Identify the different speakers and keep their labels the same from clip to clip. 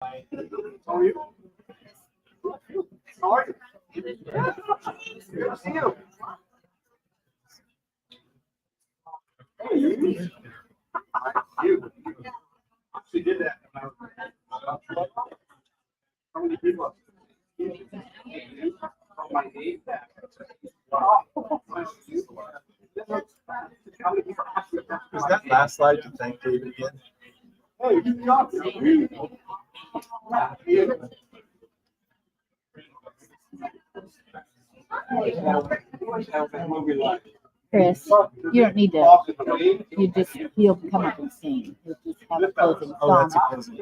Speaker 1: How are you? How are you? Good to see you. Hey, you. She did that. How many people? My name.
Speaker 2: Was that last slide to thank David again?
Speaker 1: Hey, good job.
Speaker 3: Chris, you don't need to, you just, he'll come up and sing. He'll just have a closing
Speaker 2: Oh,
Speaker 3: song.
Speaker 2: that's a closing.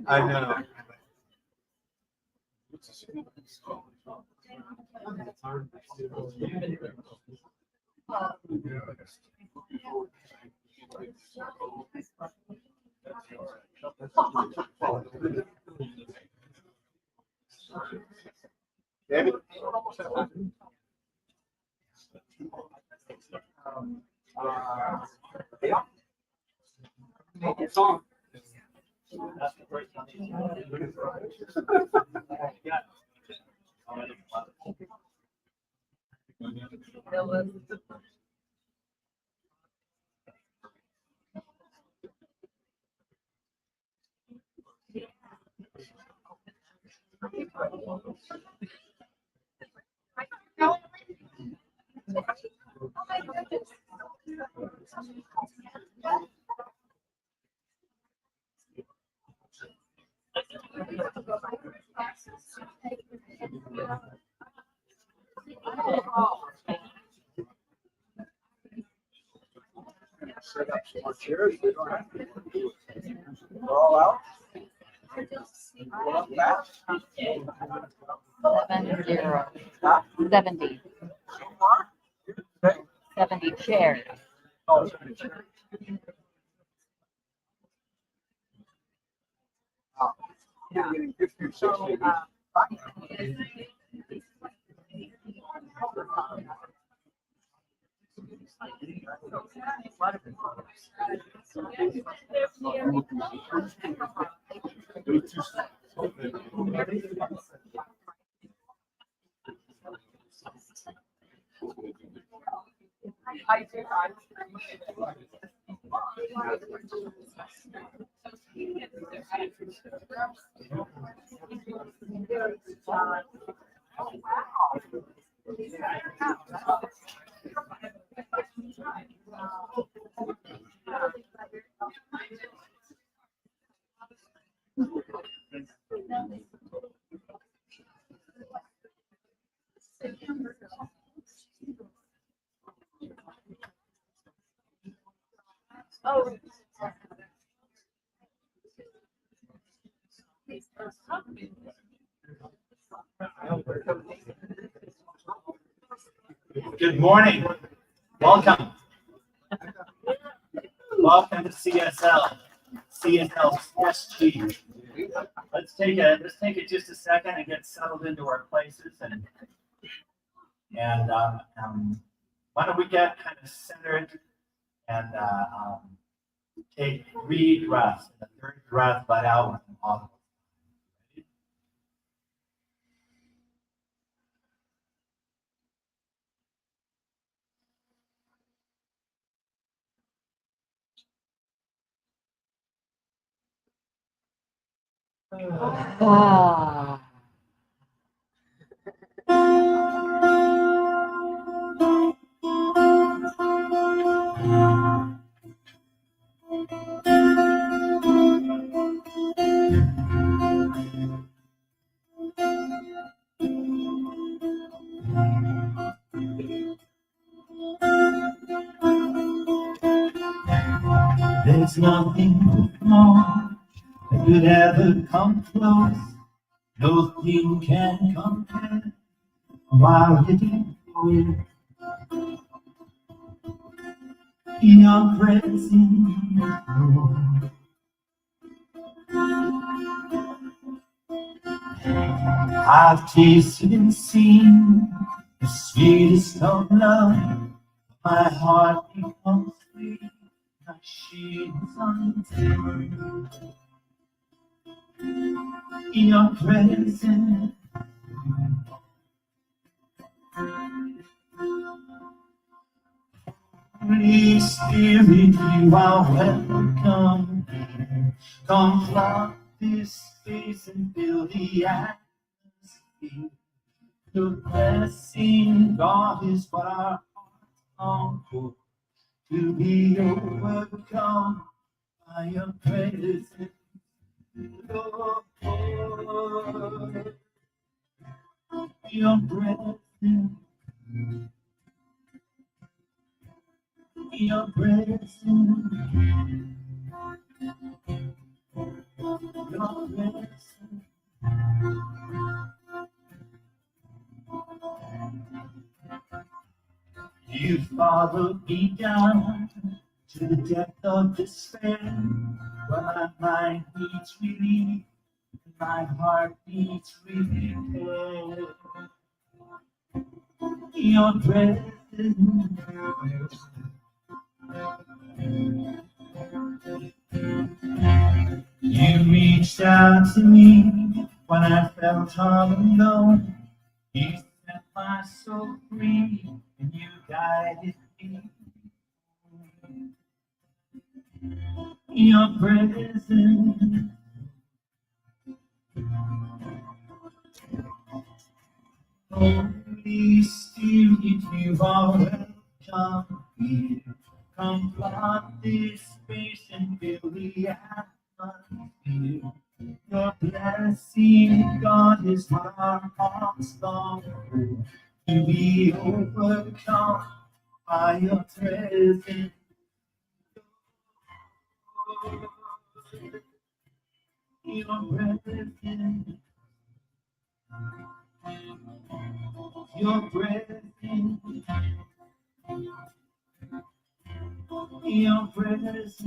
Speaker 2: I know.
Speaker 1: David? Yeah. Song. Set up some more chairs. We don't have to do it. We're all out. Well, back.
Speaker 3: 70. 70 chairs.
Speaker 1: Oh, yeah. Getting 50 or 60.
Speaker 4: Good morning. Welcome. Welcome to CSLSG. Let's take it just a second and get settled into our places and why don't we get kind of centered and take 3 breaths. The third breath, let out with an audible.
Speaker 3: Ah.
Speaker 4: There's nothing more that could ever come close. Nothing can compare while living for your presence, Lord. I've tasted and seen the sweetest of love. My heart becomes free, my shame is undone. In your presence, Holy Spirit, you are welcome here. Come flood this space and fill the atmosphere. Your blessing, God, is what our hearts long for. To be overcome by your presence, Lord. Your presence, your presence, your presence. You followed me down to the depth of despair, where my mind beats relief, and my heart beats repair. Your presence, you reached out to me when I felt all alone. You set my soul free, and you guided me. Your presence, Holy Spirit, you are welcome here. Come flood this space and fill the atmosphere. Your blessing, God, is what our hearts long for. To be overcome by your presence. Your presence, your presence, your presence.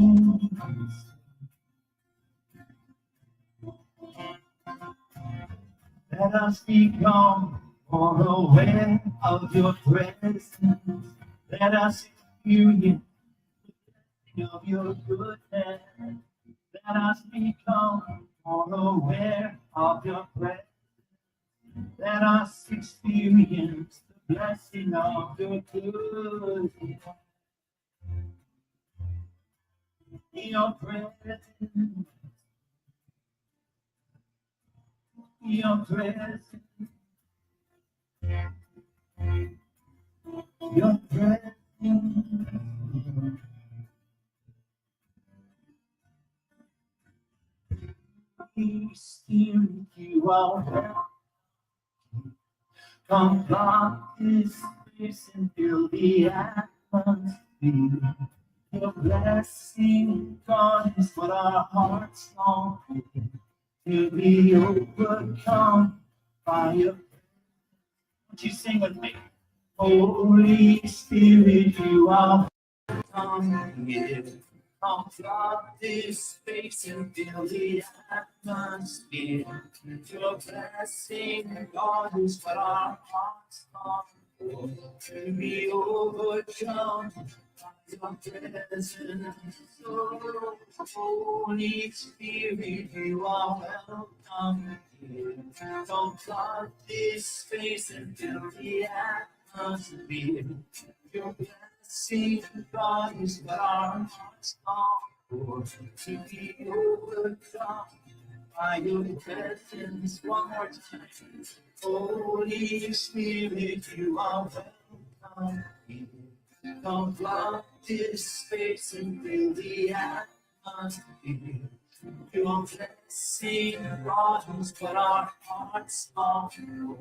Speaker 4: Let us become more aware of your presence. Let us experience of your goodness. Let us become more aware of your presence. Let us experience the blessing of your goodness. Your presence, your presence, your presence. Holy Spirit, you are welcome. Come flood this place and fill the atmosphere. Your blessing, God, is what our hearts long for. To be overcome by your. Won't you sing with me? Holy Spirit, you are welcome here. Come flood this space and fill the atmosphere. Your blessing, God, is what our hearts long for. To be overcome by your presence. So, Holy Spirit, you are welcome here. Come flood this space and fill the atmosphere. Your blessing, God, is what our hearts long for. To be overcome by your presence. One more time. Holy Spirit, you are welcome here. Come flood this space and fill the atmosphere. Your blessing, God, is what our hearts long for.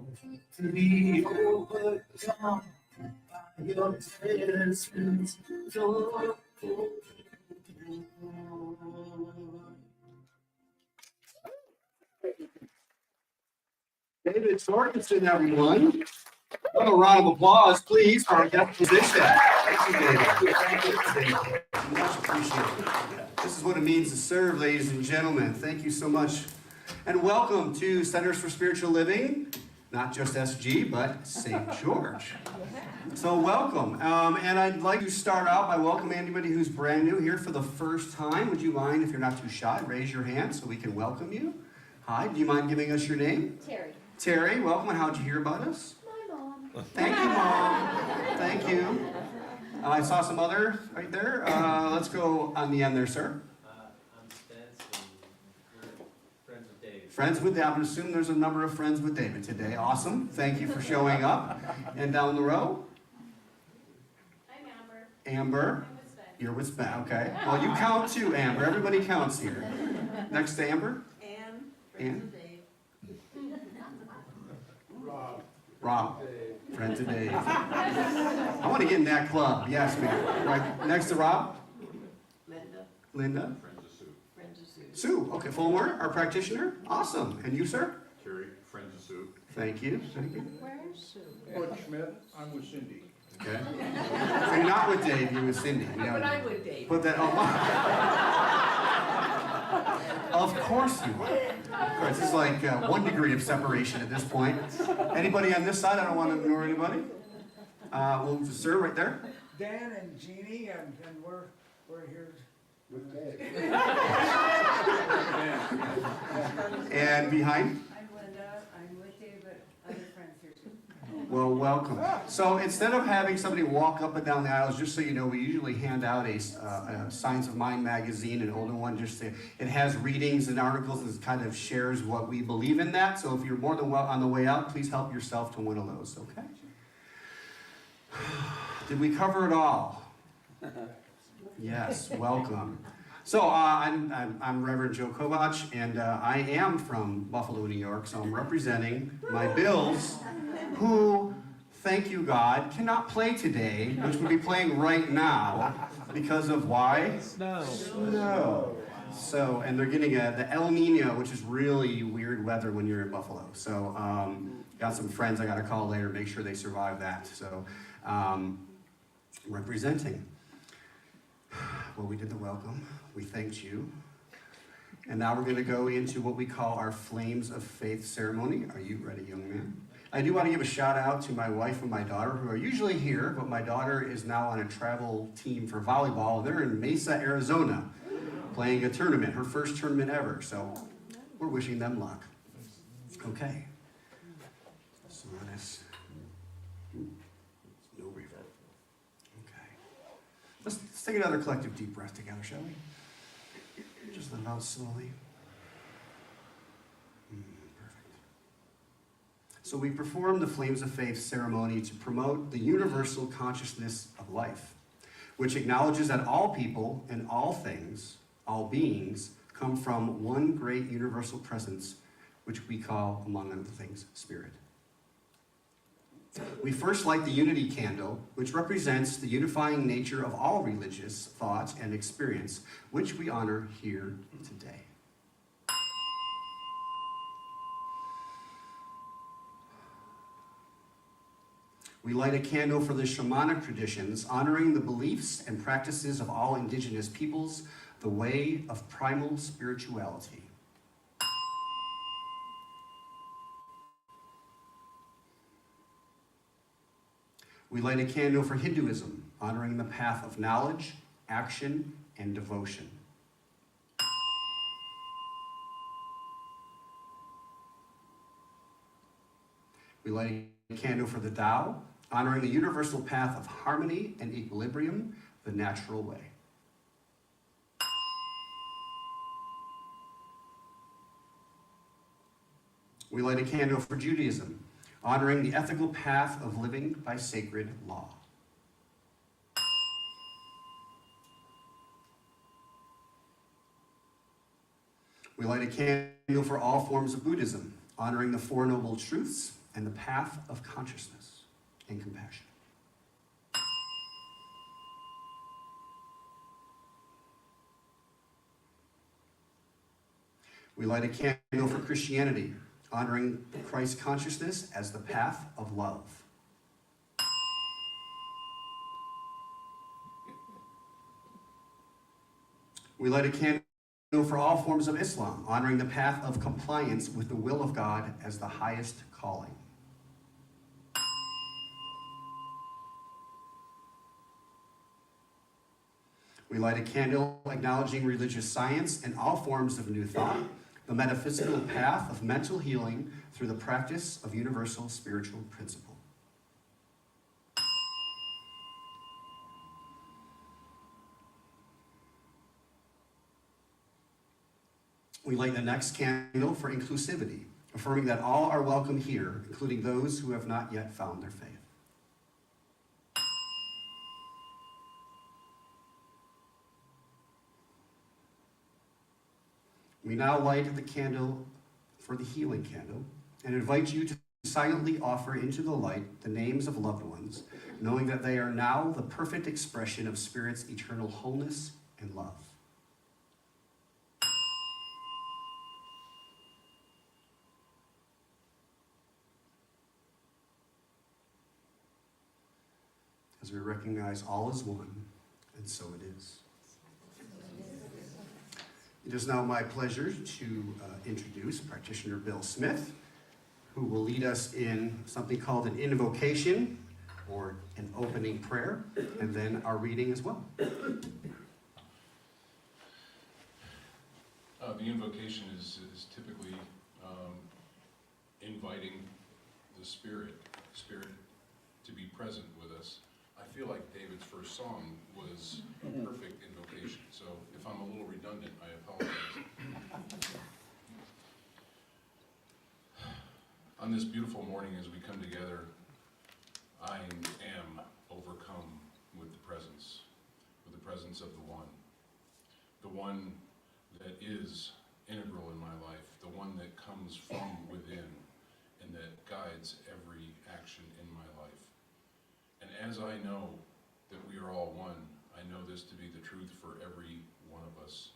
Speaker 4: To be overcome by your presence, Lord.
Speaker 1: David Jorgensen, everyone.
Speaker 5: a round of applause, please, for our guest musician. Thank you, David. Thank you. Much appreciated. This is what it means to serve, ladies and gentlemen. Thank you so much. And welcome to Centers for Spiritual Living, not just SG, but St. George. So welcome. And I'd like to start out by welcoming anybody who's brand new here for the first time. Would you mind, if you're not too shy, raise your hand so we can welcome you? Hi, do you mind giving us your name?
Speaker 6: Terry.
Speaker 5: Terry, welcome, and how'd you hear about us?
Speaker 6: My mom.
Speaker 5: Thank you, Mom. Thank you. I saw some other right there. Let's go on the end there, sir.
Speaker 7: I'm Spence, and we're friends with Dave.
Speaker 5: Friends with David. I'm going to assume there's a number of friends with David today. Awesome. Thank you for showing up. And down the row?
Speaker 6: I'm Amber.
Speaker 5: Amber.
Speaker 6: I'm with Sven.
Speaker 5: You're with Spence. Okay. Well, you count too, Amber. Everybody counts here. Next to Amber?
Speaker 6: Ann.
Speaker 5: Ann.
Speaker 6: Friends with Dave.
Speaker 5: Rob. Friends of Dave. I want to get in that club. Yes, ma'am. Right next to Rob?
Speaker 6: Linda.
Speaker 5: Linda?
Speaker 6: Friends of Sue.
Speaker 5: Sue. Okay. Fulmer, our practitioner. Awesome. And you, sir?
Speaker 8: Terry, friends of Sue.
Speaker 5: Thanь you. Thank you.
Speaker 6: Where's Sue?
Speaker 1: Bud Schmidt, I'm with Cindy.
Speaker 5: Okay. So you're not with Dave, you're with Cindy. You
Speaker 6: But
Speaker 5: know,
Speaker 6: I'm with Dave.
Speaker 5: put that Of course you are. Of course, this is like 1 degree of separation at this point. Anybody on this side? I don't want to ignore anybody. Well, sir, right there.
Speaker 9: Dan and Jeannie, and we're here.
Speaker 1: With Dave.
Speaker 5: And behind?
Speaker 6: I'm Linda. I'm with Dave, but other friends here too.
Speaker 5: Well, welcome. So instead of having somebody walk up and down the aisles, just so you know, we usually hand out a Signs of Mind magazine, an older one. It has readings and articles and kind of shares what we believe in that. So if you're more than well on the way out, please help yourself to one of those. Okay. Did we cover it all? Yes. Welcome. So I'm Reverend Joe Kovach, and I am from Buffalo, New York. So I'm representing my Bills, who, thank you God, cannot play today, which would be playing right now because of why? Snow. So, and they're getting the El Nino, which is really weird weather when you're in Buffalo. So, got some friends I got to call later, make sure they survive that. So, representing. Well, we did the welcome. We thanked you. And now we're going to go into what we call our Flames of Faith ceremony. Are you ready, young man? I do want to give a shout out to my wife and my daughter, who are usually here, but my daughter is now on a travel team for volleyball. They're in Mesa, Arizona, playing a tournament, her first tournament ever. So we're wishing them luck. Okay. So let's, no reverb. Okay. Let's take another collective deep breath together, shall we? Just let it out slowly. Perfect. So we perform the Flames of Faith ceremony to promote the universal consciousness of life, which acknowledges that all people and all things, all beings, come from one great universal presence, which we call, among other things, spirit. We first light the unity candle, which represents the unifying nature of all religious thought and experience, which we honor here today. We light a candle for the shamanic traditions, honoring the beliefs and practices of all indigenous peoples, the way of primal spirituality. We light a candle for Hinduism, honoring the path of knowledge, action, and devotion. We light a candle for the Tao, honoring the universal path of harmony and equilibrium, the natural way. We light a candle for Judaism, honoring the ethical path of living by sacred law. We light a candle for all forms of Buddhism, honoring the Four Noble Truths and the path of consciousness and compassion. We light a candle for Christianity, honoring Christ consciousness as the path of love. We light a candle for all forms of Islam, honoring the path of compliance with the will of God as the highest calling. We light a candle acknowledging religious science and all forms of new thought, the metaphysical path of mental healing through the practice of universal spiritual principle. We light the next candle for inclusivity, affirming that all are welcome here, including those who have not yet found their faith. We now light the candle for the healing candle and invite you to silently offer into the light the names of loved ones, knowing that they are now the perfect expression of Spirit's eternal wholeness and love. As we recognize all is one, and so it is. It is now my pleasure to introduce practitioner Bill Smith, who will lead us in something called an invocation, or an opening prayer, and then our reading as well.
Speaker 8: The invocation is typically inviting the Spirit to be present with us. I feel like David's first song was a perfect invocation, so if I'm a little redundant, I apologize. On this beautiful morning as we come together, I am overcome with the presence of the one that is integral in my life, the one that comes from within and that guides every action in my life. And as I know that we are all one, I know this to be the truth for every one of us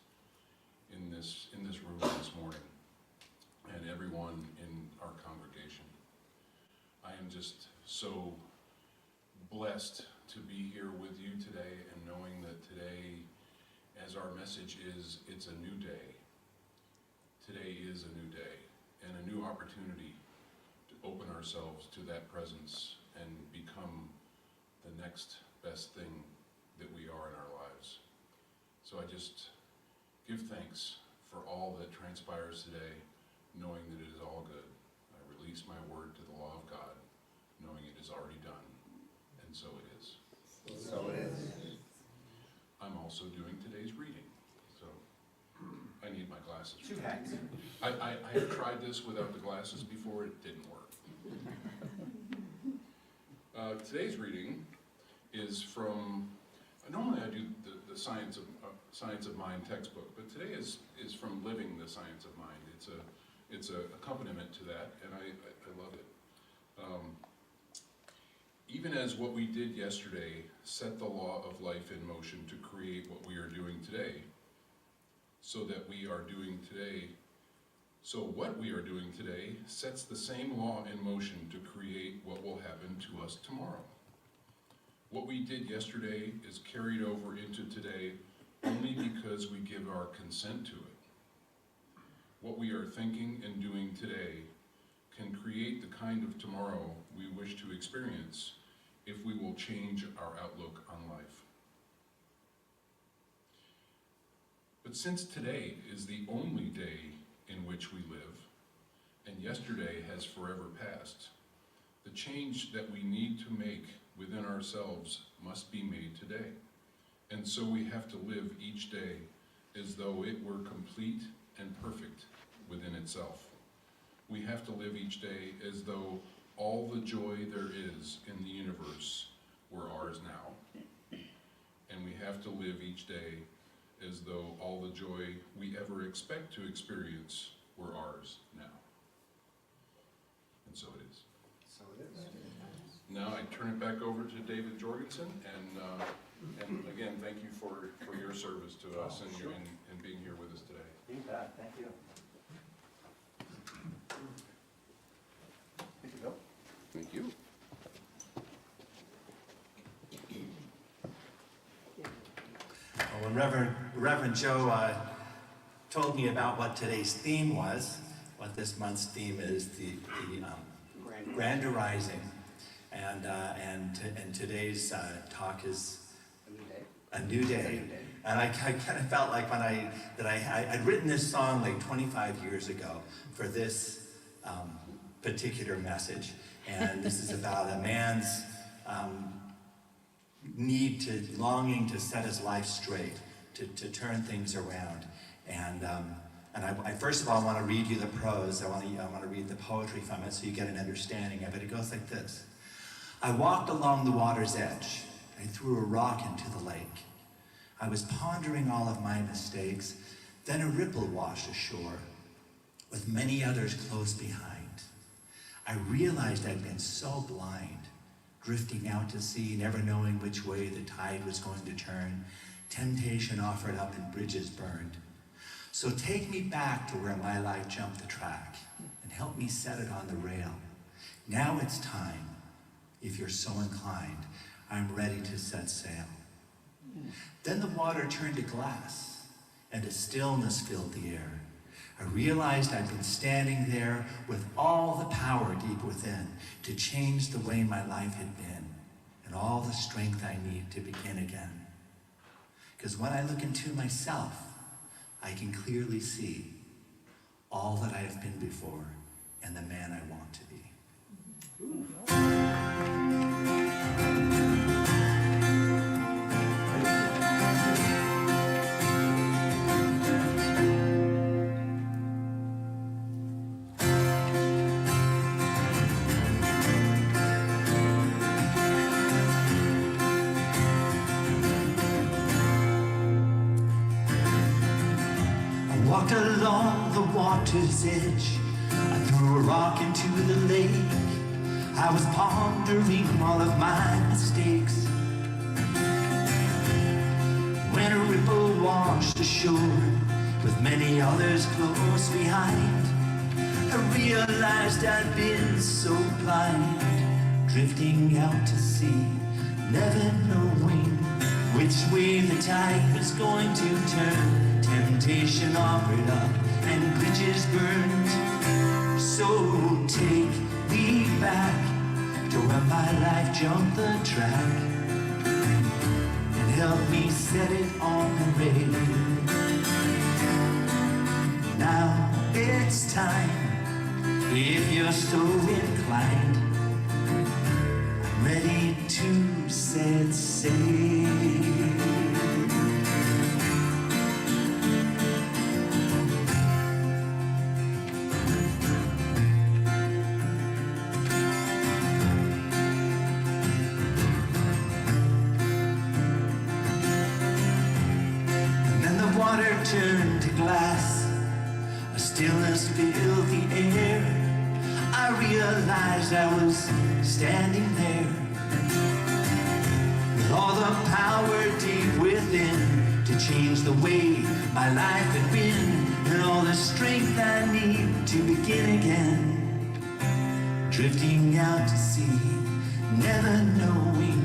Speaker 8: in this room this morning, and everyone in our congregation. I am just so blessed to be here with you today, and knowing that today, as our message is, it's a new day. Today is a new day, and a new opportunity to open ourselves to that presence and become the next best thing that we are in our lives. So I just give thanks for all that transpires today, knowing that it is all good. I release my word to the law of God, knowing it is already done, and so it is.
Speaker 5: So it is.
Speaker 8: I'm also doing today's reading, so I need my glasses.
Speaker 5: Two hats.
Speaker 8: I have tried this without the glasses before, it didn't work. Today's reading is from, normally I do the Science of Mind textbook, but today is from Living the Science of Mind. It's a accompaniment to that, and I love it. Even as what we did yesterday set the law of life in motion to create what we are doing today, so what we are doing today sets the same law in motion to create what will happen to us tomorrow. What we did yesterday is carried over into today only because we give our consent to it. What we are thinking and doing today can create the kind of tomorrow we wish to experience if we will change our outlook on life. But since today is the only day in which we live, and yesterday has forever passed, the change that we need to make within ourselves must be made today. And so we have to live each day as though it were complete and perfect within itself. We have to live each day as though all the joy there is in the universe were ours now. And we have to live each day as though all the joy we ever expect to experience were ours now. And so it is.
Speaker 5: So it is.
Speaker 8: Now I turn it back over to David Jorgensen, and again, thank you for your service to us and being here with us today.
Speaker 2: You bet, thank you. Thank you, Bill.
Speaker 8: Thank you.
Speaker 5: When
Speaker 4: Reverend Joe told me about what today's theme was. What this month's theme is, the Grand Rising, and today's talk is a new day. And I kind of felt like when I'd written this song like 25 years ago for this particular message, and this is about a man's longing to set his life straight, to turn things around. And I first of all want to read you the prose. I want to read the poetry from it so you get an understanding of it. It goes like this. I walked along the water's edge. I threw a rock into the lake. I was pondering all of my mistakes. Then a ripple washed ashore, with many others close behind. I realized I'd been so blind, drifting out to sea, never knowing which way the tide was going to turn. Temptation offered up and bridges burned. So take me back to where my life jumped the track and help me set it on the rail. Now it's time. If you're so inclined, I'm ready to set sail. Then the water turned to glass and a stillness filled the air. I realized I'd been standing there with all the power deep within to change the way my life had been and all the strength I need to begin again. Because when I look into myself, I can clearly see all that I have been before and the man I want to be. Walked along the water's edge. I threw a rock into the lake. I was pondering all of my mistakes. When a ripple washed ashore, with many others close behind, I realized I'd been so blind, drifting out to sea, never knowing which way the tide was going to turn. Temptation offered up and bridges burned. So take me back to where my life jumped the track and help me set it on the rail. Now it's time, if you're so inclined, I'm ready to set sail. Turned to glass, a stillness filled the air. I realized I was standing there with all the power deep within to change the way my life had been and all the strength I need to begin again. Drifting out to sea, never knowing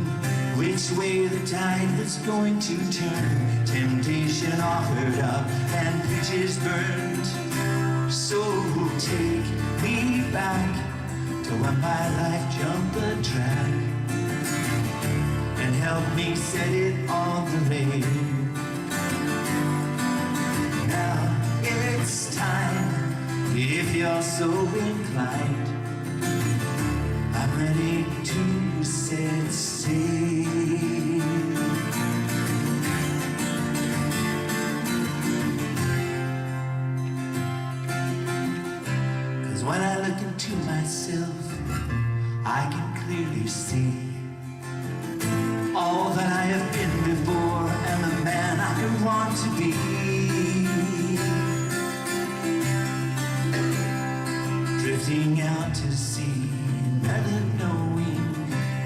Speaker 4: which way the tide was going to turn. Temptation offered up and bridges burned. So take me back to when my life jumped the track and help me set it on the rail. Now it's time, if you're so inclined, I'm ready to set sail. When I look into myself, I can clearly see all that I have been before and the man I want to be. Drifting out to sea, never knowing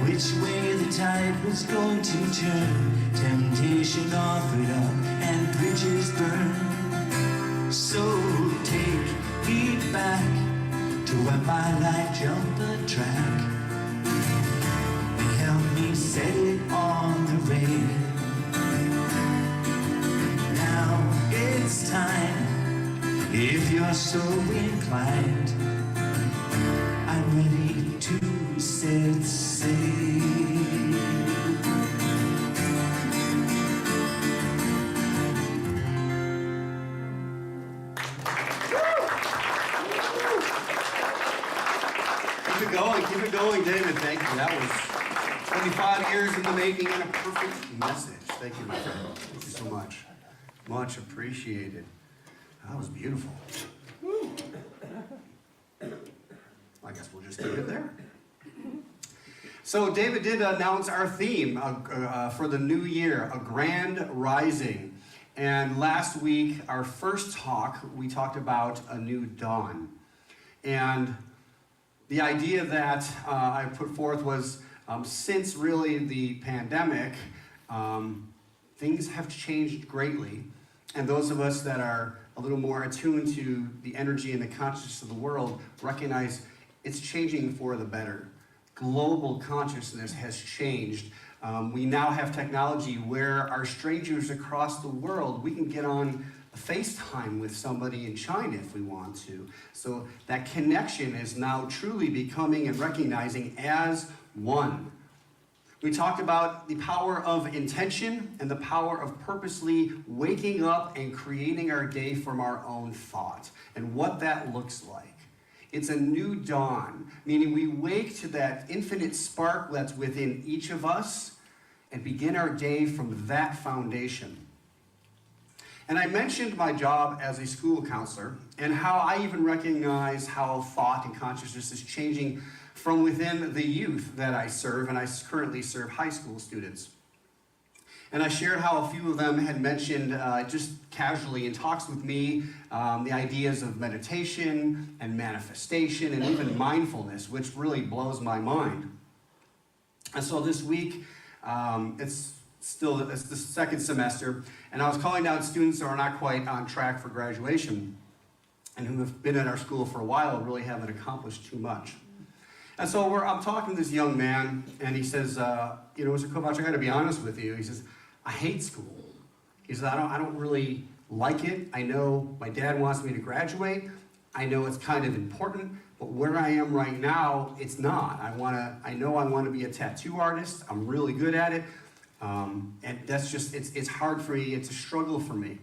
Speaker 4: which way the tide was going to turn. Temptation offered up and bridges burned. So take me back to when my life jumped the track and help me set it on the rail. Now so inclined, I'm ready to set sail.
Speaker 5: Keep it going, David. Thank you. That was 25 years in the making and a perfect message. Thank you, my friend. Thank you so much. Much appreciated. That was beautiful. I guess we'll just keep it there. So David did announce our theme for the new year, a grand rising. And last week, our first talk, we talked about a new dawn. And the idea that I put forth was, since really the pandemic, things have changed greatly. And those of us that are a little more attuned to the energy and the consciousness of the world recognize it's changing for the better. Global consciousness has changed. We now have technology where our strangers across the world, we can get on a FaceTime with somebody in China if we want to. So that connection is now truly becoming and recognizing as one. We talked about the power of intention and the power of purposely waking up and creating our day from our own thought and what that looks like. It's a new dawn, meaning we wake to that infinite spark that's within each of us and begin our day from that foundation. And I mentioned my job as a school counselor and how I even recognize how thought and consciousness is changing from within the youth that I serve, and I currently serve high school students. And I shared how a few of them had mentioned just casually in talks with me the ideas of meditation and manifestation and even mindfulness, which really blows my mind. And so this week, it's the second semester, and I was calling down students who are not quite on track for graduation and who have been at our school for a while and really haven't accomplished too much. And so I'm talking to this young man, and he says, Mr. Kovach, I got to be honest with you. He says, I hate school. He says, I don't really like it. I know my dad wants me to graduate. I know it's kind of important, but where I am right now, it's not. I know I want to be a tattoo artist. I'm really good at it. And that's just, it's hard for me. It's a struggle for me.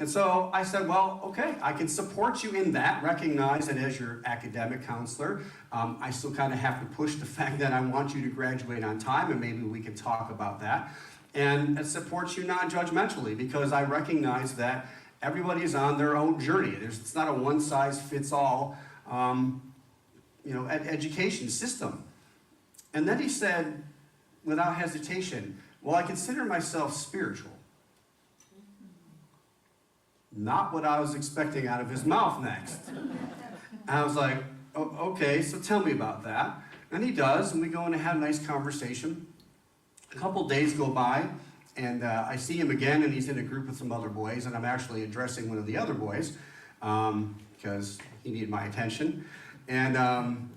Speaker 5: And so I said, well, okay, I can support you in that, recognize that as your academic counselor, I still kind of have to push the fact that I want you to graduate on time, and maybe we can talk about that. And support you non-judgmentally, because I recognize that everybody is on their own journey. It's not a one-size-fits-all education system. And then he said, without hesitation, well, I consider myself spiritual. Not what I was expecting out of his mouth next. And I was like, oh, okay, so tell me about that. And he does, and we go in and have a nice conversation. A couple days go by, and I see him again, and he's in a group with some other boys, and I'm actually addressing one of the other boys because he needed my attention. And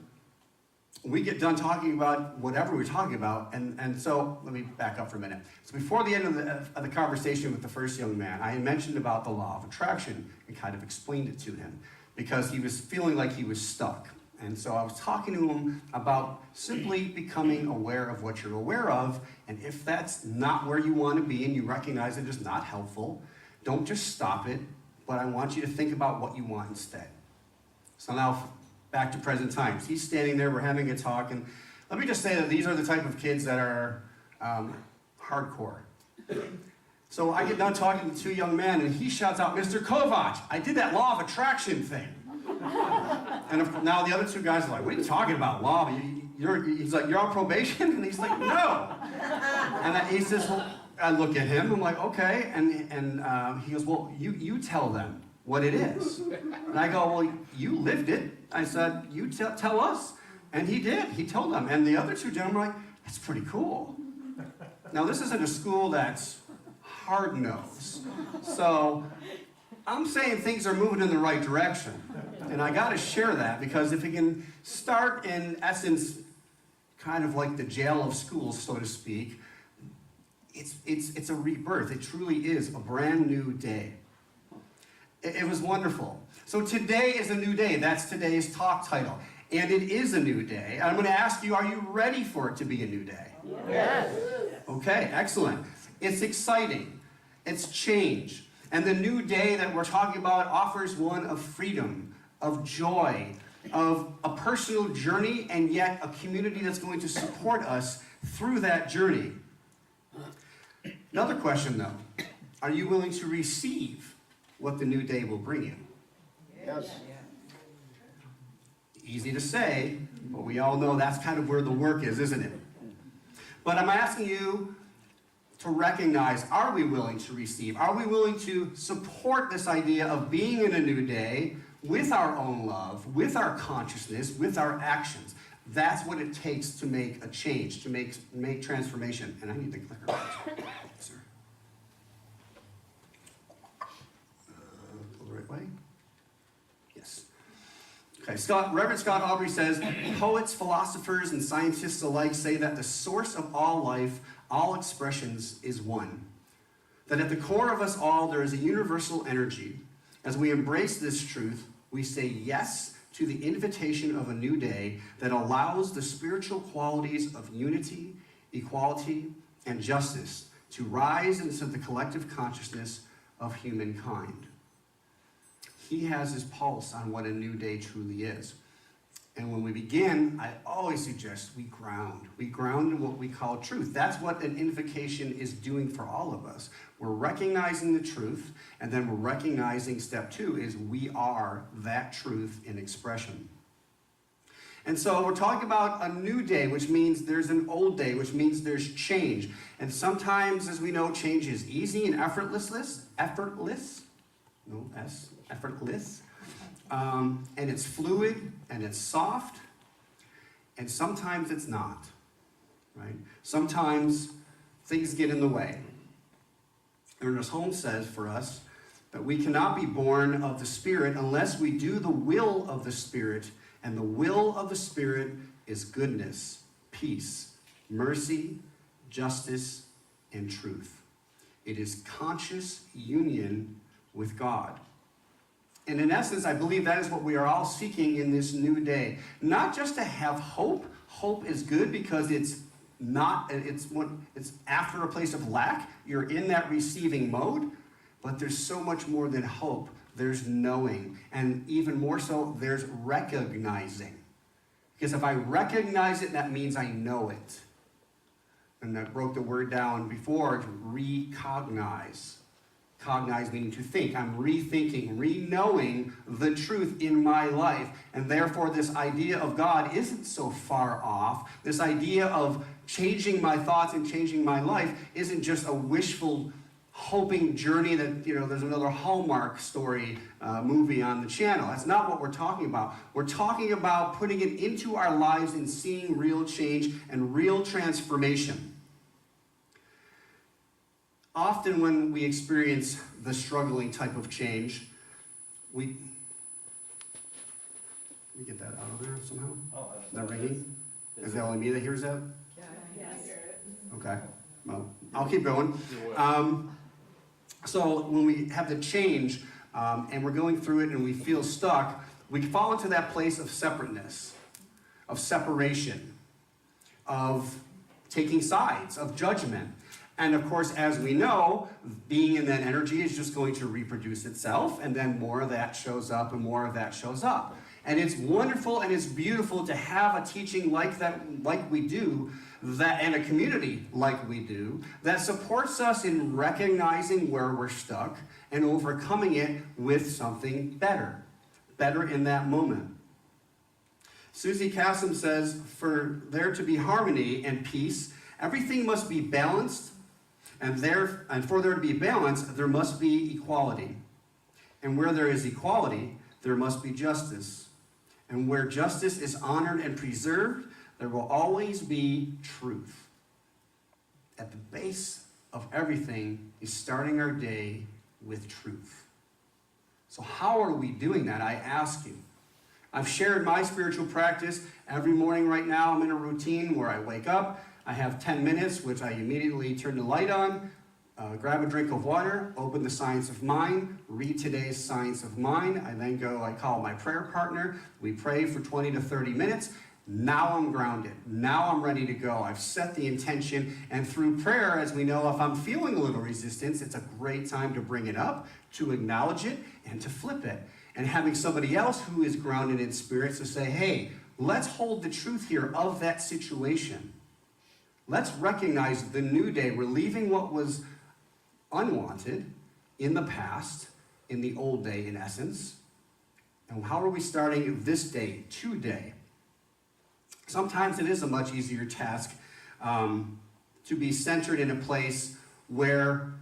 Speaker 5: we get done talking about whatever we're talking about, and so let me back up for a minute. So before the end of the conversation with the first young man, I had mentioned about the law of attraction and kind of explained it to him because he was feeling like he was stuck. And so I was talking to him about simply becoming aware of what you're aware of, and if that's not where you want to be and you recognize it is not helpful, don't just stop it, but I want you to think about what you want instead. So now, back to present times. He's standing there, we're having a talk, and let me just say that these are the type of kids that are hardcore. So I get done talking to the two young men, and he shouts out, Mr. Kovach, I did that law of attraction thing. And now the other two guys are like, what are you talking about, law? He's like, you're on probation? And he's like, no. And he says, well, I look at him, I'm like, okay. And he goes, well, you tell them what it is. And I go, well, you lived it. I said, you tell us. And he did. He told them. And the other two gentlemen were like, that's pretty cool. Now, this isn't a school that's hard-nosed. So I'm saying things are moving in the right direction. And I got to share that because if it can start in essence kind of like the jail of schools, so to speak, it's a rebirth. It truly is a brand new day. It was wonderful. So today is a new day. That's today's talk title. And it is a new day. I'm going to ask you, are you ready for it to be a new day?
Speaker 3: Yes.
Speaker 5: Okay, excellent. It's exciting. It's change. And the new day that we're talking about offers one of freedom, of joy, of a personal journey, and yet a community that's going to support us through that journey. Another question, though. Are you willing to receive what the new day will bring you?
Speaker 1: Yes.
Speaker 5: Easy to say, but we all know that's kind of where the work is, isn't it? But I'm asking you to recognize, are we willing to receive? Are we willing to support this idea of being in a new day with our own love, with our consciousness, with our actions? That's what it takes to make a change, to make transformation. And I need the clicker. Sir. Pull the right way. Yes. Okay, Reverend Scott Aubrey says, poets, philosophers, and scientists alike say that the source of all life, all expressions, is one. That at the core of us all there is a universal energy. As we embrace this truth, we say yes to the invitation of a new day that allows the spiritual qualities of unity, equality, and justice to rise into the collective consciousness of humankind. He has his pulse on what a new day truly is. And when we begin, I always suggest we ground. We ground in what we call truth. That's what an invocation is doing for all of us. We're recognizing the truth, and then we're recognizing step 2 is we are that truth in expression. And so we're talking about a new day, which means there's an old day, which means there's change. And sometimes, as we know, change is easy and effortless. And it's fluid, and it's soft, and sometimes it's not, right? Sometimes things get in the way. Ernest Holmes says for us that we cannot be born of the Spirit unless we do the will of the Spirit, and the will of the Spirit is goodness, peace, mercy, justice, and truth. It is conscious union with God. And in essence, I believe that is what we are all seeking in this new day. Not just to have hope. Hope is good because it's after a place of lack. You're in that receiving mode. But there's so much more than hope. There's knowing. And even more so, there's recognizing. Because if I recognize it, that means I know it. And I broke the word down before to recognize. Cognize meaning to think. I'm rethinking, re-knowing the truth in my life. And therefore this idea of God isn't so far off. This idea of changing my thoughts and changing my life isn't just a wishful hoping journey that, there's another Hallmark story movie on the channel. That's not what we're talking about. We're talking about putting it into our lives and seeing real change and real transformation. Often when we experience the struggling type of change, we get that out of there somehow? Is that ringing? Is that only me that hears that? Okay, well, I'll keep going. So when we have the change and we're going through it and we feel stuck, we fall into that place of separateness, of separation, of taking sides, of judgment. And of course, as we know, being in that energy is just going to reproduce itself, and then more of that shows up and more of that shows up. And it's wonderful and it's beautiful to have a teaching like that, like we do, and a community like we do, that supports us in recognizing where we're stuck and overcoming it with something better in that moment. Susie Kassem says, for there to be harmony and peace, everything must be balanced. And for there to be balance, there must be equality. And where there is equality, there must be justice. And where justice is honored and preserved, there will always be truth. At the base of everything is starting our day with truth. So how are we doing that, I ask you? I've shared my spiritual practice every morning right now. I'm in a routine where I wake up, I have 10 minutes, which I immediately turn the light on, grab a drink of water, open the Science of Mind, read today's Science of Mind. I then I call my prayer partner. We pray for 20 to 30 minutes. Now I'm grounded. Now I'm ready to go. I've set the intention. And through prayer, as we know, if I'm feeling a little resistance, it's a great time to bring it up, to acknowledge it, and to flip it. And having somebody else who is grounded in spirit to say, hey, let's hold the truth here of that situation. Let's recognize the new day. We're leaving what was unwanted in the past, in the old day in essence. And how are we starting this day, today? Sometimes it is a much easier task to be centered in a place where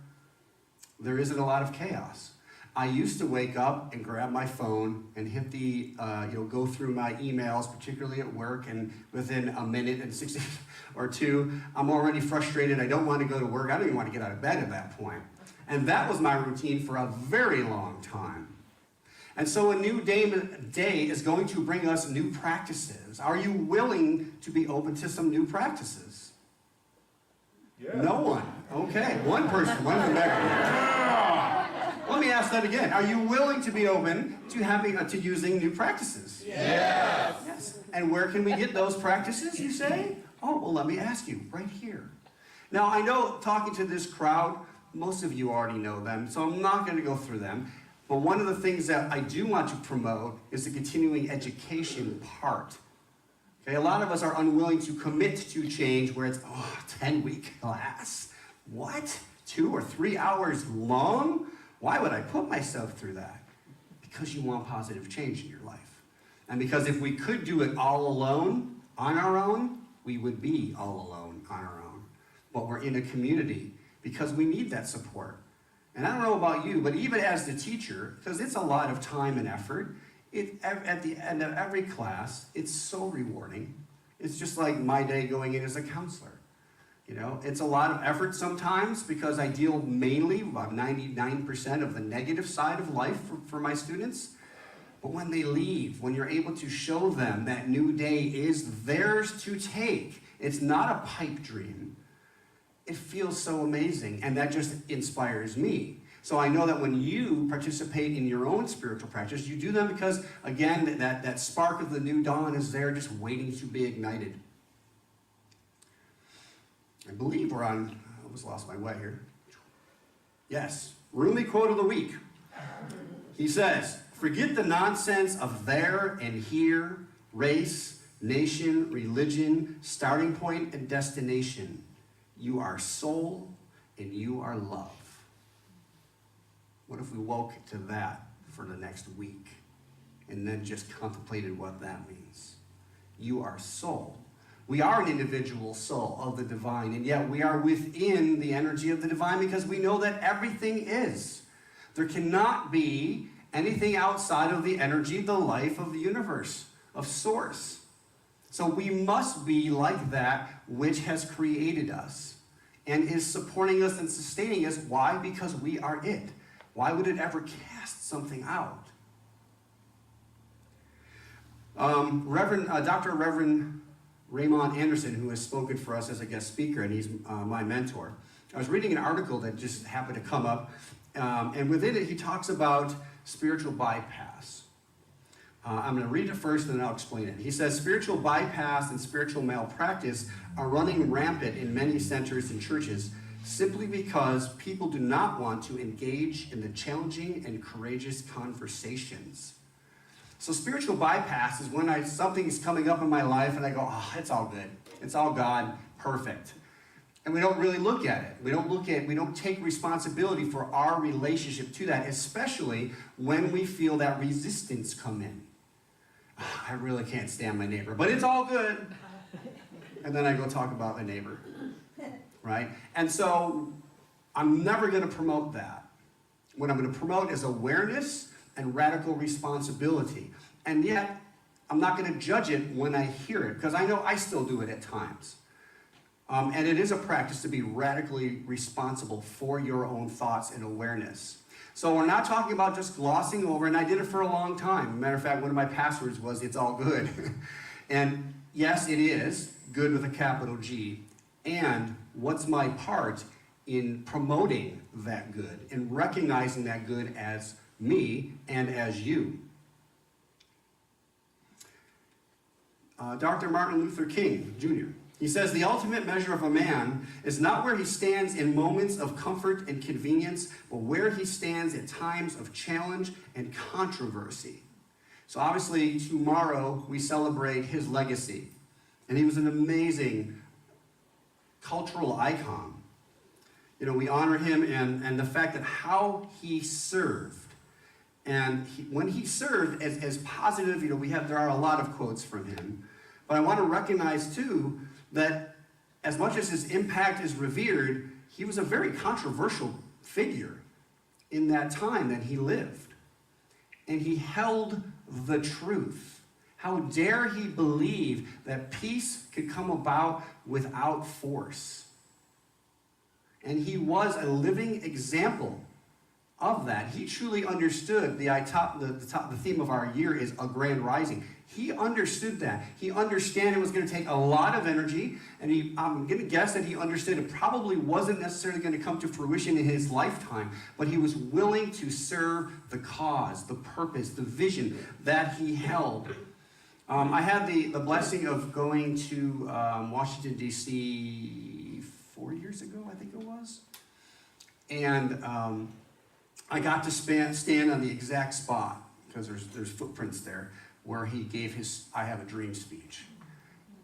Speaker 5: there isn't a lot of chaos. I used to wake up and grab my phone and hit the, go through my emails, particularly at work, and within a minute and 60 or two, I'm already frustrated. I don't want to go to work. I don't even want to get out of bed at that point. And that was my routine for a very long time. And so a new day is going to bring us new practices. Are you willing to be open to some new practices?
Speaker 2: Yeah.
Speaker 5: No one. Okay, one person. One in the back. Let me ask that again. Are you willing to be open to using new practices?
Speaker 2: Yes.
Speaker 5: Yes. And where can we get those practices, you say? Oh, well, let me ask you, right here. Now, I know talking to this crowd, most of you already know them, so I'm not going to go through them. But one of the things that I do want to promote is the continuing education part. Okay, a lot of us are unwilling to commit to change where it's, 10-week class. What? 2 or 3 hours long? Why would I put myself through that? Because you want positive change in your life. And because if we could do it all alone, on our own, we would be all alone on our own. But we're in a community because we need that support. And I don't know about you, but even as the teacher, because it's a lot of time and effort, at the end of every class, it's so rewarding. It's just like my day going in as a counselor. You know, it's a lot of effort sometimes because I deal mainly about 99% of the negative side of life for my students. But when they leave, when you're able to show them that new day is theirs to take, it's not a pipe dream. It feels so amazing, and that just inspires me. So I know that when you participate in your own spiritual practice, you do them because, again, that spark of the new dawn is there just waiting to be ignited. I believe we're on, I almost lost my way here. Yes, Rumi quote of the week. He says, forget the nonsense of there and here, race, nation, religion, starting point and destination. You are soul and you are love. What if we woke to that for the next week and then just contemplated what that means? You are soul. We are an individual soul of the divine, and yet we are within the energy of the divine because we know that everything is. There cannot be anything outside of the energy, the life of the universe, of source. So we must be like that which has created us and is supporting us and sustaining us. Why? Because we are it. Why would it ever cast something out? Dr. Reverend Raymond Anderson, who has spoken for us as a guest speaker, and he's my mentor. I was reading an article that just happened to come up, and within it he talks about spiritual bypass. I'm going to read it first and then I'll explain it. He says, spiritual bypass and spiritual malpractice are running rampant in many centers and churches simply because people do not want to engage in the challenging and courageous conversations. So spiritual bypass is when something is coming up in my life and I go, it's all good. It's all God, perfect. And we don't really look at it. We don't take responsibility for our relationship to that, especially when we feel that resistance come in. I really can't stand my neighbor, but it's all good. And then I go talk about my neighbor, right? And so I'm never going to promote that. What I'm going to promote is awareness and radical responsibility. And yet, I'm not going to judge it when I hear it, because I know I still do it at times. And it is a practice to be radically responsible for your own thoughts and awareness. So we're not talking about just glossing over, and I did it for a long time. Matter of fact, one of my passwords was, it's all good. And yes, it is, good with a capital G. And what's my part in promoting that good, in recognizing that good as me and as you. Dr. Martin Luther King, Jr., he says, the ultimate measure of a man is not where he stands in moments of comfort and convenience, but where he stands at times of challenge and controversy. So obviously, tomorrow we celebrate his legacy. And he was an amazing cultural icon. You know, we honor him and the fact that how he served. And when he served as positive, you know, there are a lot of quotes from him. But I want to recognize, too, that as much as his impact is revered, he was a very controversial figure in that time that he lived. And he held the truth. How dare he believe that peace could come about without force? And he was a living example of that. He truly understood the theme of our year is a grand rising. He understood that. He understood it was going to take a lot of energy, and I'm going to guess that he understood it probably wasn't necessarily going to come to fruition in his lifetime, but he was willing to serve the cause, the purpose, the vision that he held. I had the blessing of going to Washington, D.C. 4 years ago, I think it was. And I got to stand on the exact spot, because there's footprints there, where he gave his I Have a Dream speech.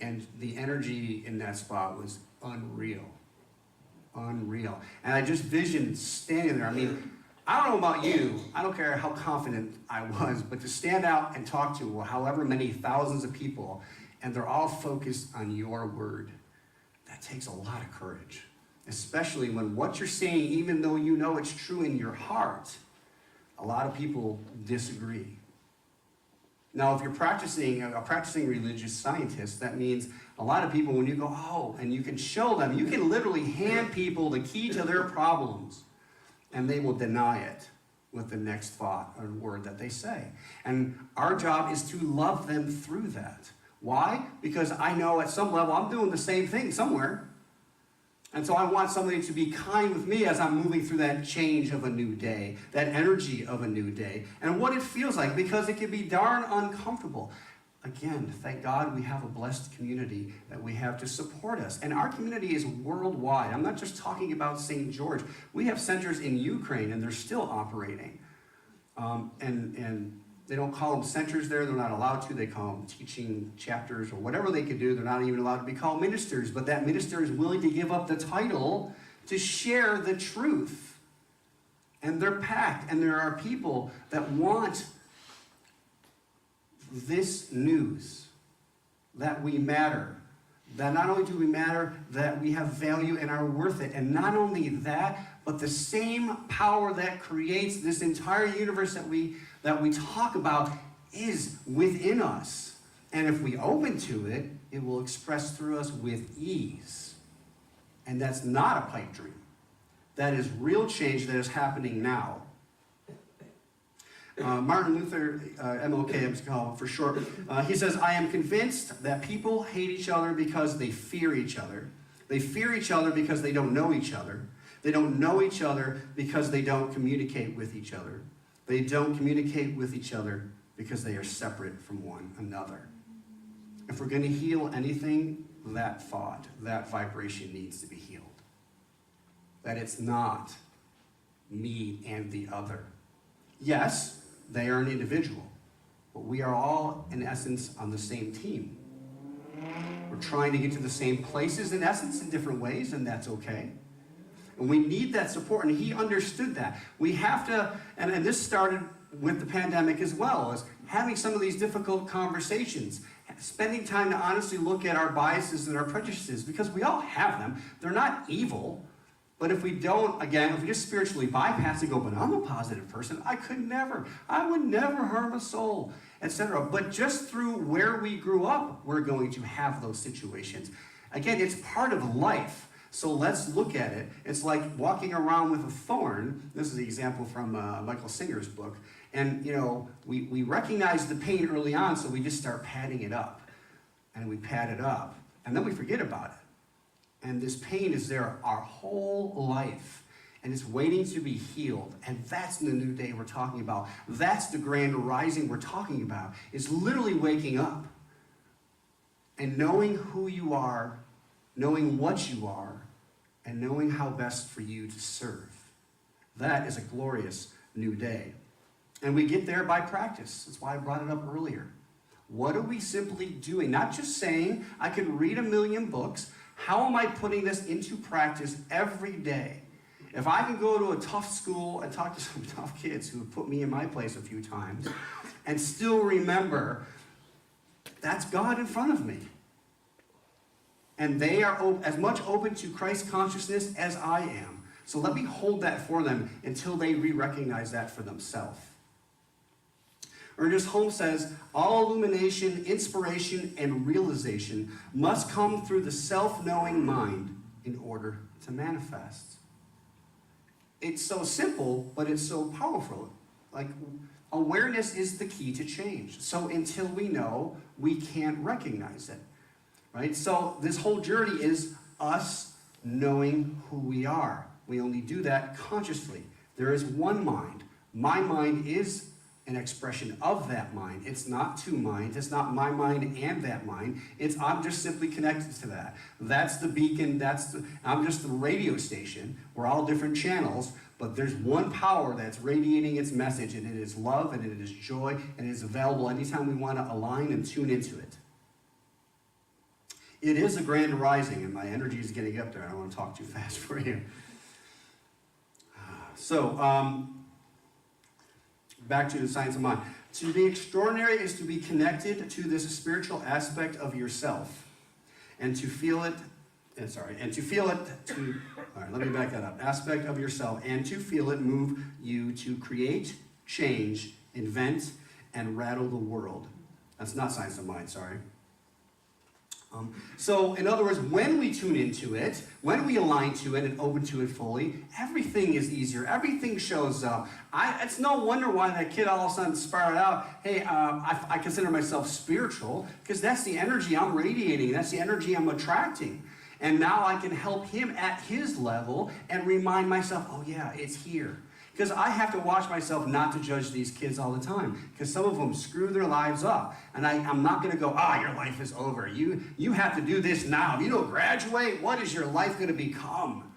Speaker 5: And the energy in that spot was unreal. Unreal. And I just visioned standing there. I mean, I don't know about you, I don't care how confident I was, but to stand out and talk to however many thousands of people, and they're all focused on your word, that takes a lot of courage. Especially when what you're saying, even though you know it's true in your heart, a lot of people disagree. Now, if you're a practicing religious scientist, that means a lot of people, when you go, oh, and you can show them, you can literally hand people the key to their problems, and they will deny it with the next thought or word that they say. And our job is to love them through that. Why? Because I know at some level I'm doing the same thing somewhere. And so I want somebody to be kind with me as I'm moving through that change of a new day, that energy of a new day, and what it feels like, because it can be darn uncomfortable. Again, thank God we have a blessed community that we have to support us. And our community is worldwide. I'm not just talking about St. George. We have centers in Ukraine, and they're still operating. And they don't call them centers there. They're not allowed to. They call them teaching chapters or whatever they could do. They're not even allowed to be called ministers. But that minister is willing to give up the title to share the truth. And they're packed. And there are people that want this news, that we matter. That not only do we matter, that we have value and are worth it. And not only that, but the same power that creates this entire universe that we talk about is within us. And if we open to it, it will express through us with ease. And that's not a pipe dream. That is real change that is happening now. Martin Luther, MLK, I'm just calling for short, he says, I am convinced that people hate each other because they fear each other. They fear each other because they don't know each other. They don't know each other because they don't communicate with each other. They don't communicate with each other because they are separate from one another. If we're going to heal anything, that thought, that vibration needs to be healed. That it's not me and the other. Yes, they are an individual, but we are all, in essence, on the same team. We're trying to get to the same places, in essence, in different ways, and that's okay. And we need that support, and he understood that. We have to, and this started with the pandemic as well, as having some of these difficult conversations, spending time to honestly look at our biases and our prejudices, because we all have them. They're not evil. But if we don't, again, if we just spiritually bypass and go, but I'm a positive person, I would never harm a soul, etc. But just through where we grew up, we're going to have those situations. Again, it's part of life. So let's look at it. It's like walking around with a thorn. This is an example from Michael Singer's book. And, you know, we recognize the pain early on, so we just start padding it up. And we pad it up. And then we forget about it. And this pain is there our whole life. And it's waiting to be healed. And that's the new day we're talking about. That's the grand rising we're talking about. It's literally waking up and knowing who you are, knowing what you are, and knowing how best for you to serve. That is a glorious new day. And we get there by practice. That's why I brought it up earlier. What are we simply doing? Not just saying, I can read 1,000,000 books. How am I putting this into practice every day? If I can go to a tough school and talk to some tough kids who have put me in my place a few times and still remember that's God in front of me. And they are as much open to Christ consciousness as I am. So let me hold that for them until they re-recognize that for themselves. Ernest Holmes says, all illumination, inspiration, and realization must come through the self-knowing mind in order to manifest. It's so simple, but it's so powerful. Like, awareness is the key to change. So until we know, we can't recognize it, right? So this whole journey is us knowing who we are. We only do that consciously. There is one mind. My mind is an expression of that mind. It's not two minds. It's not my mind and that mind. I'm just simply connected to that. That's the beacon. I'm just the radio station. We're all different channels, but there's one power that's radiating its message, and it is love, and it is joy, and it is available anytime we want to align and tune into it. It is a grand rising, and my energy is getting up there. I don't want to talk too fast for you. So, back to the science of mind. To be extraordinary is to be connected to this spiritual aspect of yourself, and to feel it. All right, let me back that up. Aspect of yourself, and to feel it move you to create, change, invent, and rattle the world. That's not science of mind. Sorry. So, in other words, when we tune into it, when we align to it and open to it fully, everything is easier. Everything shows up. It's no wonder why that kid all of a sudden spouted out, hey, I consider myself spiritual, because that's the energy I'm radiating. That's the energy I'm attracting. And now I can help him at his level and remind myself, oh yeah, it's here. Because I have to watch myself not to judge these kids all the time. Because some of them screw their lives up. And I'm not going to go, your life is over. You have to do this now. If you don't graduate, what is your life going to become?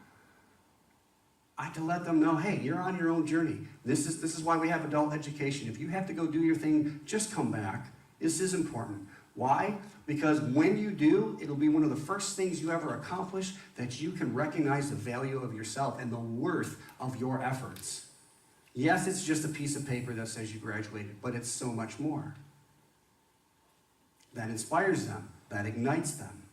Speaker 5: I have to let them know, hey, you're on your own journey. This is why we have adult education. If you have to go do your thing, just come back. This is important. Why? Because when you do, it'll be one of the first things you ever accomplish that you can recognize the value of yourself and the worth of your efforts. Yes, it's just a piece of paper that says you graduated, but it's so much more. That inspires them. That ignites them.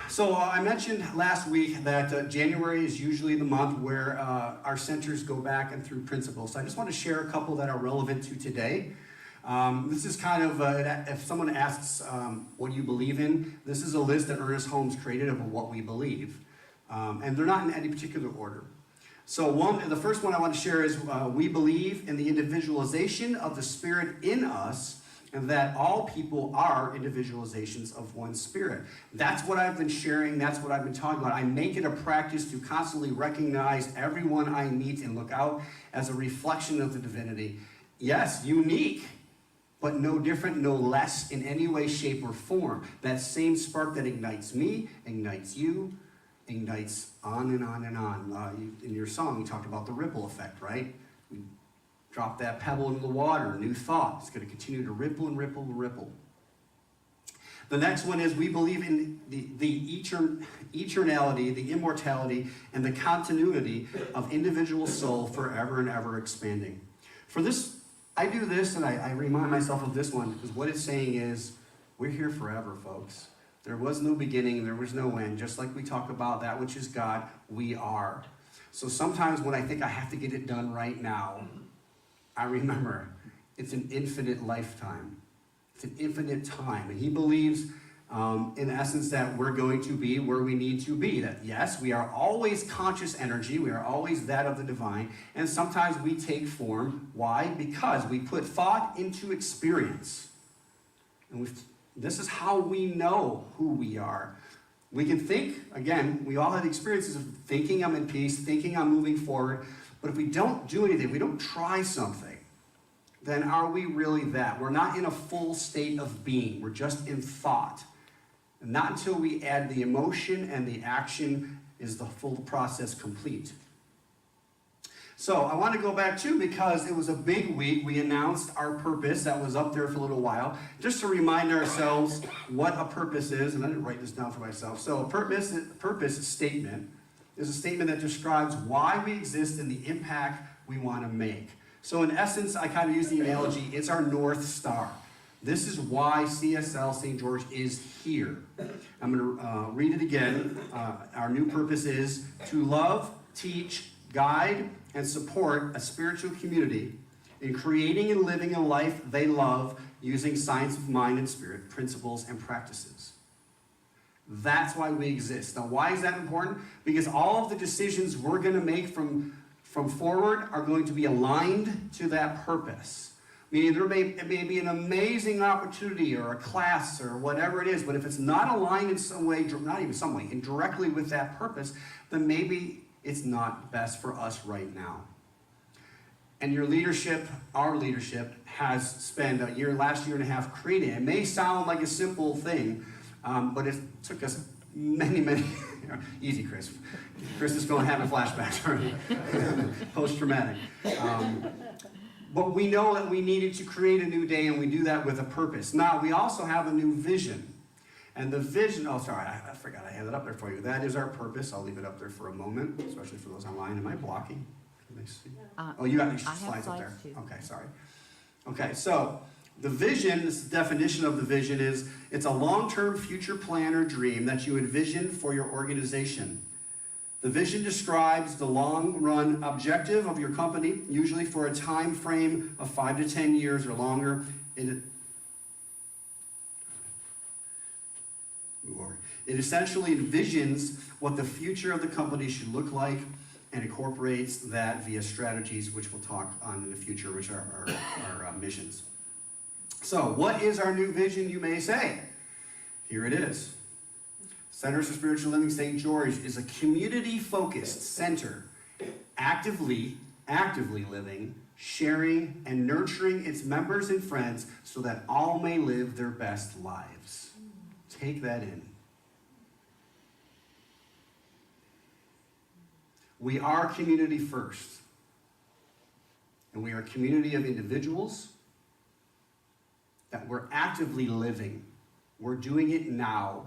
Speaker 5: So I mentioned last week that January is usually the month where our centers go back and through principles. So I just want to share a couple that are relevant to today. This is kind of, if someone asks, what do you believe in? This is a list that Ernest Holmes created of what we believe. And they're not in any particular order. So the first one I want to share is we believe in the individualization of the Spirit in us, and that all people are individualizations of one Spirit. That's what I've been sharing. That's what I've been talking about. I make it a practice to constantly recognize everyone I meet and look out as a reflection of the divinity. Yes, unique, but no different, no less in any way, shape, or form. That same spark that ignites me, ignites you, ignites on and on and on. In your song, you talked about the ripple effect, right? We drop that pebble into the water, new thought. It's going to continue to ripple and ripple and ripple. The next one is we believe in the eternality, the immortality, and the continuity of individual soul forever and ever expanding. For this, I do this and I remind myself of this one because what it's saying is we're here forever, folks. There was no beginning, there was no end. Just like we talk about that which is God, we are. So sometimes when I think I have to get it done right now, I remember it's an infinite lifetime. It's an infinite time. And he believes, in essence, that we're going to be where we need to be. That yes, we are always conscious energy. We are always that of the divine. And sometimes we take form. Why? Because we put thought into experience. And This is how we know who we are. We can think, again, we all have experiences of thinking I'm in peace, thinking I'm moving forward, but if we don't do anything, we don't try something, then are we really that? We're not in a full state of being. We're just in thought. And not until we add the emotion and the action is the full process complete. So I want to go back too because it was a big week. We announced our purpose that was up there for a little while, just to remind ourselves what a purpose is. And I didn't write this down for myself. So a purpose statement is a statement that describes why we exist and the impact we want to make. So in essence, I kind of use the analogy, it's our North Star. This is why CSL St. George is here. I'm going to read it again. Our new purpose is to love, teach, guide, and support a spiritual community in creating and living a life they love using science of mind and spirit, principles, and practices. That's why we exist. Now, why is that important? Because all of the decisions we're going to make from forward are going to be aligned to that purpose. Meaning it may be an amazing opportunity or a class or whatever it is, but if it's not aligned in some way, not even some way, and directly with that purpose, then maybe it's not best for us right now. And your leadership, our leadership, has spent last year and a half creating it. It may sound like a simple thing, but it took us many, easy, Chris. Chris is going to have a flashback, post-traumatic. But we know that we needed to create a new day, and we do that with a purpose. Now, we also have a new vision. And the vision, I forgot I had it up there for you. That is our purpose. I'll leave it up there for a moment, especially for those online. Am I blocking? Can they see? You got these slides up there.
Speaker 3: Too.
Speaker 5: Okay, sorry. Okay, so the vision, this definition of the vision is, it's a long-term future plan or dream that you envision for your organization. The vision describes the long-run objective of your company, usually for a time frame of 5 to 10 years or longer. It essentially envisions what the future of the company should look like and incorporates that via strategies, which we'll talk on in the future, which are our missions. So, what is our new vision, you may say? Here it is. Centers for Spiritual Living St. George is a community-focused center, actively living, sharing, and nurturing its members and friends so that all may live their best lives. Take that in. We are community first. And we are a community of individuals that we're actively living. We're doing it now.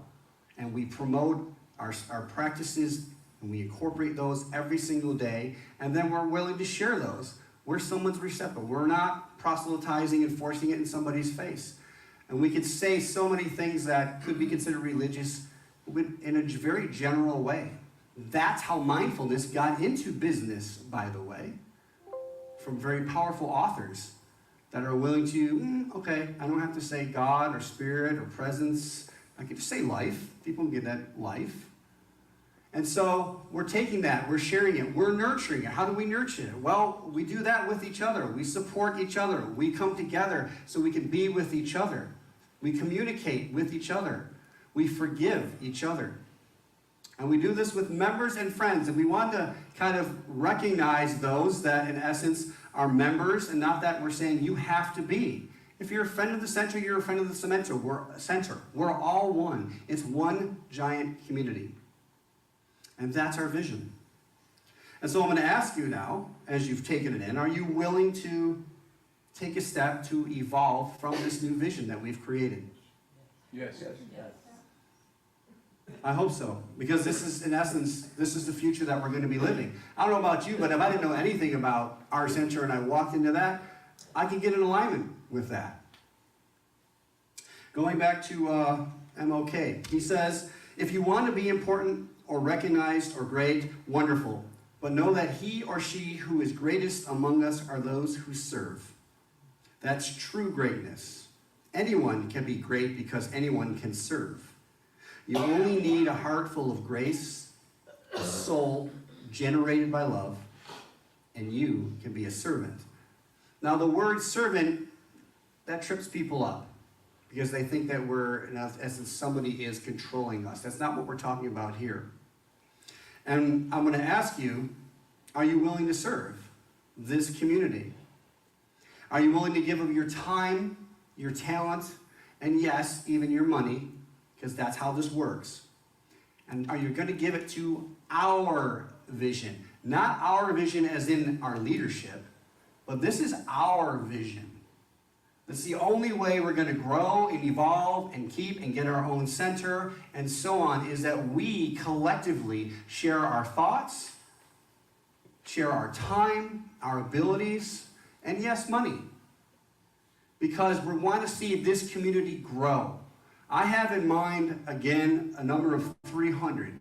Speaker 5: And we promote our practices, and we incorporate those every single day, and then we're willing to share those. We're someone's receptacle. We're not proselytizing and forcing it in somebody's face. And we could say so many things that could be considered religious in a very general way. That's how mindfulness got into business, by the way, from very powerful authors that are willing to, okay, I don't have to say God or spirit or presence. I can just say life. People get that life. And so we're taking that, we're sharing it, we're nurturing it. How do we nurture it? Well, we do that with each other. We support each other. We come together so we can be with each other. We communicate with each other. We forgive each other. And we do this with members and friends. And we want to kind of recognize those that, in essence, are members, and not that we're saying you have to be. If you're a friend of the center, you're a friend of the center. We're all one. It's one giant community. And that's our vision. And so I'm going to ask you now, as you've taken it in, are you willing to take a step to evolve from this new vision that we've created?
Speaker 8: Yes.
Speaker 5: I hope so. Because this is, in essence, this is the future that we're going to be living. I don't know about you, but if I didn't know anything about our center and I walked into that, I could get in alignment with that. Going back to MLK, he says, if you want to be important or recognized or great, wonderful. But know that he or she who is greatest among us are those who serve. That's true greatness. Anyone can be great because anyone can serve. You only need a heart full of grace, a soul generated by love, and you can be a servant. Now the word servant, that trips people up. because they think that we're, in essence, somebody is controlling us. That's not what we're talking about here. And I'm going to ask you, are you willing to serve this community? Are you willing to give of your time, your talent, and yes, even your money, because that's how this works? And are you going to give it to our vision? Not our vision as in our leadership, but this is our vision. This is the only way we're going to grow and evolve and keep and get our own center and so on, is that we collectively share our thoughts, share our time, our abilities, and yes, money. Because we want to see this community grow. I have in mind, again, a number of 300.